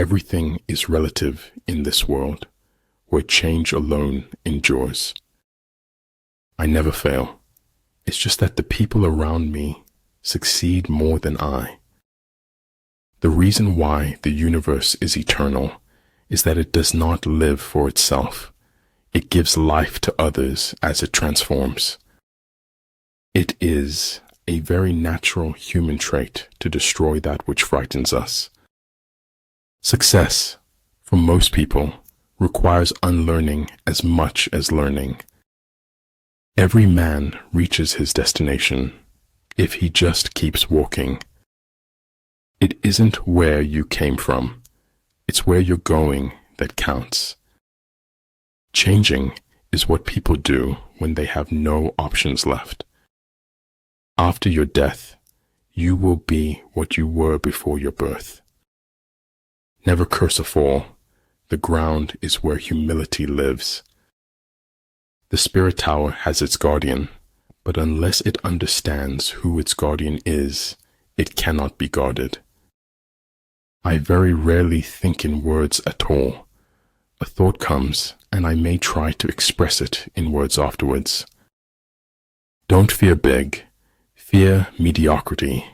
Everything is relative in this world, where change alone endures. I never fail. It's just that the people around me succeed more than I. The reason why the universe is eternal is that it does not live for itself. It gives life to others as it transforms. It is a very natural human trait to destroy that which frightens us. Success, for most people, requires unlearning as much as learning. Every man reaches his destination if he just keeps walking. It isn't where you came from, it's where you're going that counts. Changing is what people do when they have no options left. After your death, you will be what you were before your birth. Never curse a fall. The ground is where humility lives. The spirit tower has its guardian, but unless it understands who its guardian is, it cannot be guarded. I very rarely think in words at all. A thought comes, and I may try to express it in words afterwards. Don't fear big. Fear mediocrity.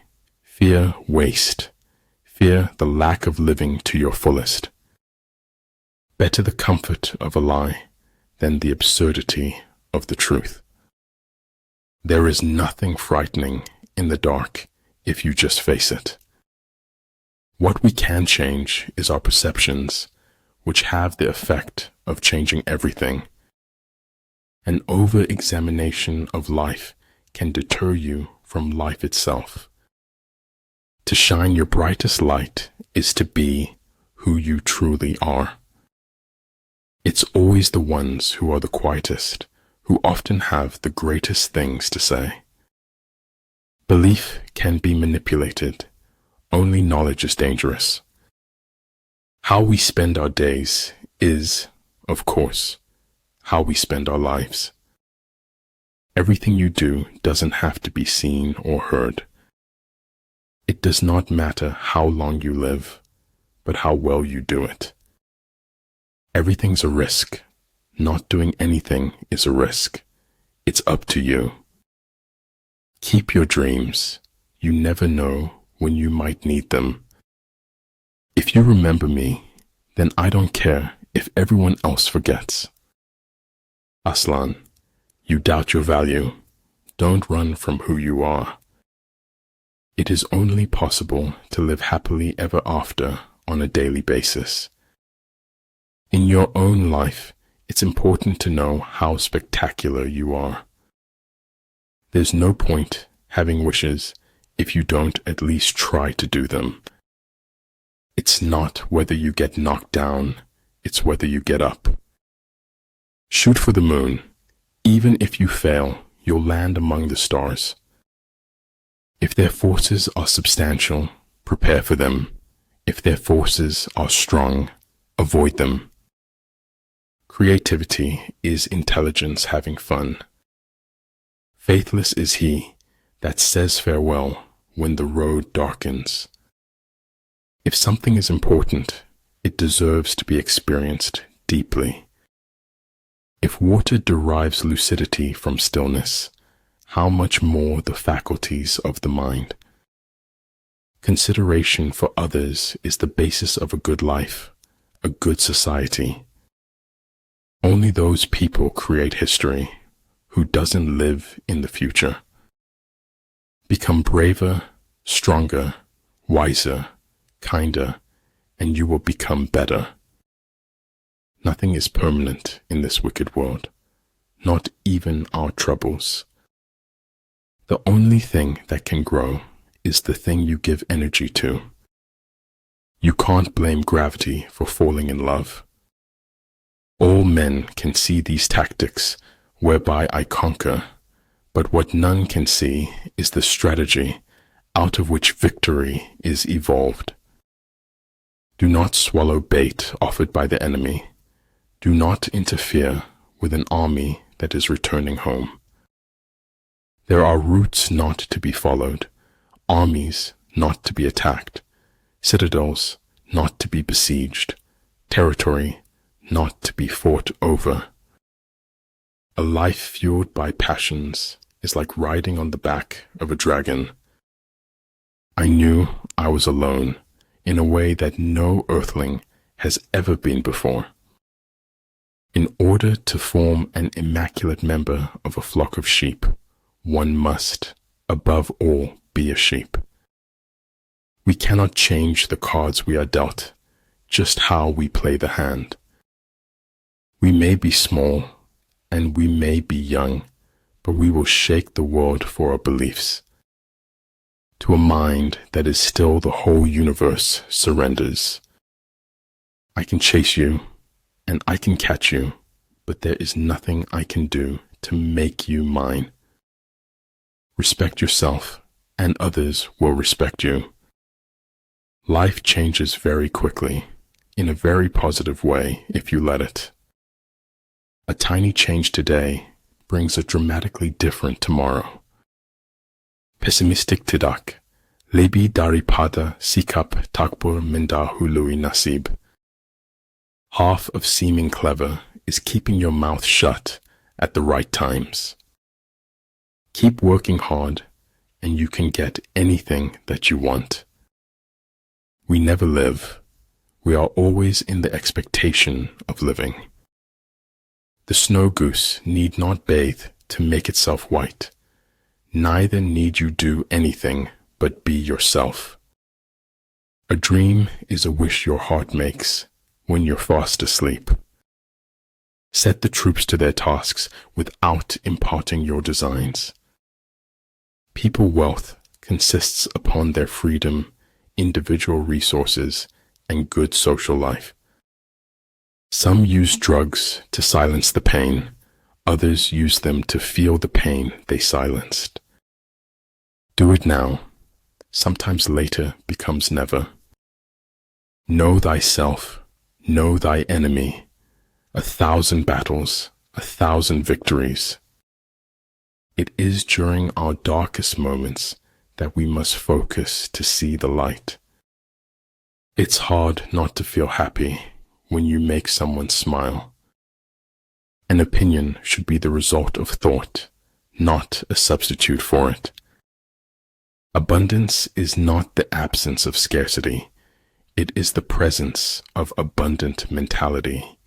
Fear waste. Fear the lack of living to your fullest. Better the comfort of a lie than the absurdity of the truth. There is nothing frightening in the dark if you just face it. What we can change is our perceptions, which have the effect of changing everything. An over-examination of life can deter you from life itself. To shine your brightest light is to be who you truly are. It's always the ones who are the quietest who often have the greatest things to say. Belief can be manipulated. Only knowledge is dangerous. How we spend our days is, of course, how we spend our lives. Everything you do doesn't have to be seen or heard. It does not matter how long you live, but how well you do it. Everything's a risk. Not doing anything is a risk. It's up to you. Keep your dreams. You never know when you might need them. If you remember me, then I don't care if everyone else forgets. Aslan, you doubt your value. Don't run from who you are. It is only possible to live happily ever after on a daily basis. In your own life, it's important to know how spectacular you are. There's no point having wishes if you don't at least try to do them. It's not whether you get knocked down, it's whether you get up. Shoot for the moon. Even if you fail, you'll land among the stars. If their forces are substantial, prepare for them. If their forces are strong, avoid them. Creativity is intelligence having fun. Faithless is he that says farewell when the road darkens. If something is important, it deserves to be experienced deeply. If water derives lucidity from stillness, how much more the faculties of the mind? Consideration for others is the basis of a good life, a good society. Only those people create history who doesn't live in the future. Become braver, stronger, wiser, kinder, and you will become better. Nothing is permanent in this wicked world, not even our troubles. The only thing that can grow is the thing you give energy to. You can't blame gravity for falling in love. All men can see these tactics whereby I conquer, but what none can see is the strategy out of which victory is evolved. Do not swallow bait offered by the enemy. Do not interfere with an army that is returning home. There are routes not to be followed, armies not to be attacked, citadels not to be besieged, territory not to be fought over. A life fueled by passions is like riding on the back of a dragon. I knew I was alone in a way that no earthling has ever been before. In order to form an immaculate member of a flock of sheep, one must, above all, be a sheep. We cannot change the cards we are dealt, just how we play the hand. We may be small and we may be young, but we will shake the world for our beliefs. To a mind that is still the whole universe surrenders. I can chase you and I can catch you, but there is nothing I can do to make you mine. Respect yourself and others will respect you. Life changes very quickly, in a very positive way if you let it. A tiny change today brings a dramatically different tomorrow. Pessimistic tidak, lebih daripada sikap takbur mendahului nasib. Half of seeming clever is keeping your mouth shut at the right times. Keep working hard and you can get anything that you want. We never live. We are always in the expectation of living. The snow goose need not bathe to make itself white. Neither need you do anything but be yourself. A dream is a wish your heart makes when you're fast asleep. Set the troops to their tasks without imparting your designs. People wealth consists upon their freedom, individual resources, and good social life. Some use drugs to silence the pain, others use them to feel the pain they silenced. Do it now, sometimes later becomes never. Know thyself, know thy enemy, 1,000 battles, 1,000 victories. It is during our darkest moments that we must focus to see the light. It's hard not to feel happy when you make someone smile. An opinion should be the result of thought, not a substitute for it. Abundance is not the absence of scarcity. It is the presence of abundant mentality.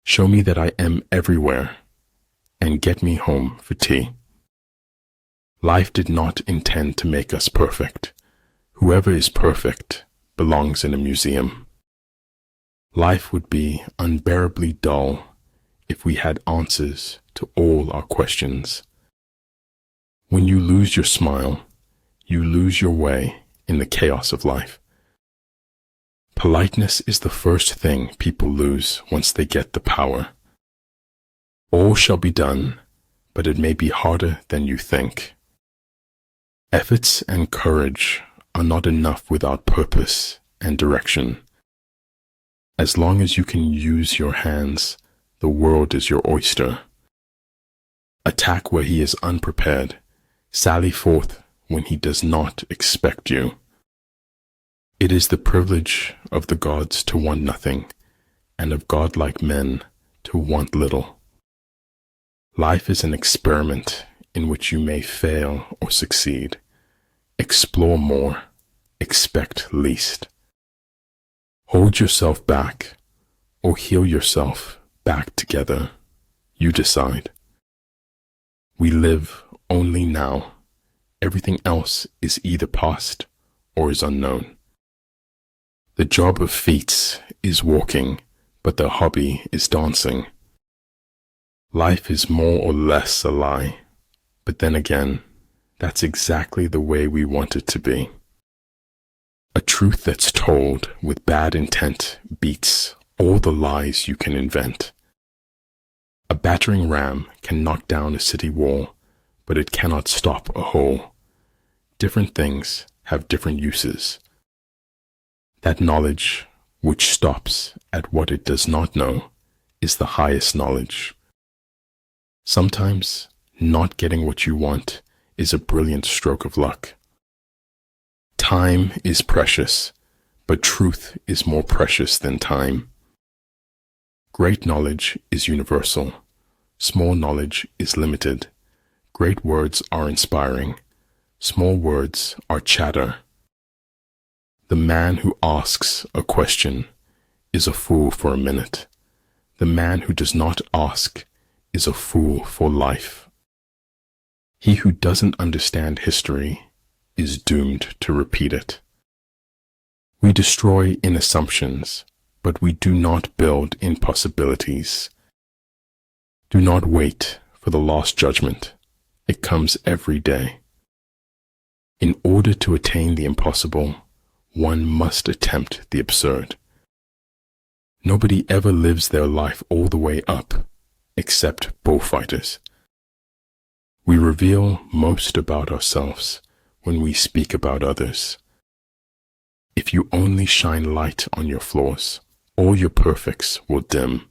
Show me that I am everywhere and get me home for tea. Life did not intend to make us perfect. Whoever is perfect belongs in a museum. Life would be unbearably dull if we had answers to all our questions. When you lose your smile, you lose your way in the chaos of life. Politeness is the first thing people lose once they get the power. All shall be done, but it may be harder than you think. Efforts and courage are not enough without purpose and direction. As long as you can use your hands, the world is your oyster. Attack where he is unprepared. Sally forth when he does not expect you. It is the privilege of the gods to want nothing, and of godlike men to want little. Life is an experiment in which you may fail or succeed. Explore more, expect least. Hold yourself back, or heal yourself back together. You decide. We live only now. Everything else is either past or is unknown. The job of feet is walking, but the hobby is dancing. Life is more or less a lie, but then again, that's exactly the way we want it to be. A truth that's told with bad intent beats all the lies you can invent. A battering ram can knock down a city wall, but it cannot stop a hole. Different things have different uses. That knowledge, which stops at what it does not know, is the highest knowledge. Sometimes, not getting what you want is a brilliant stroke of luck. Time is precious, but truth is more precious than time. Great knowledge is universal. Small knowledge is limited. Great words are inspiring. Small words are chatter. The man who asks a question is a fool for a minute. The man who does not ask is a fool for life. He who doesn't understand history is doomed to repeat it. We destroy in assumptions, but we do not build in possibilities. Do not wait for the last judgment. It comes every day. In order to attain the impossible, one must attempt the absurd. Nobody ever lives their life all the way up, except bullfighters. We reveal most about ourselves when we speak about others. If you only shine light on your flaws, all your perfects will dim.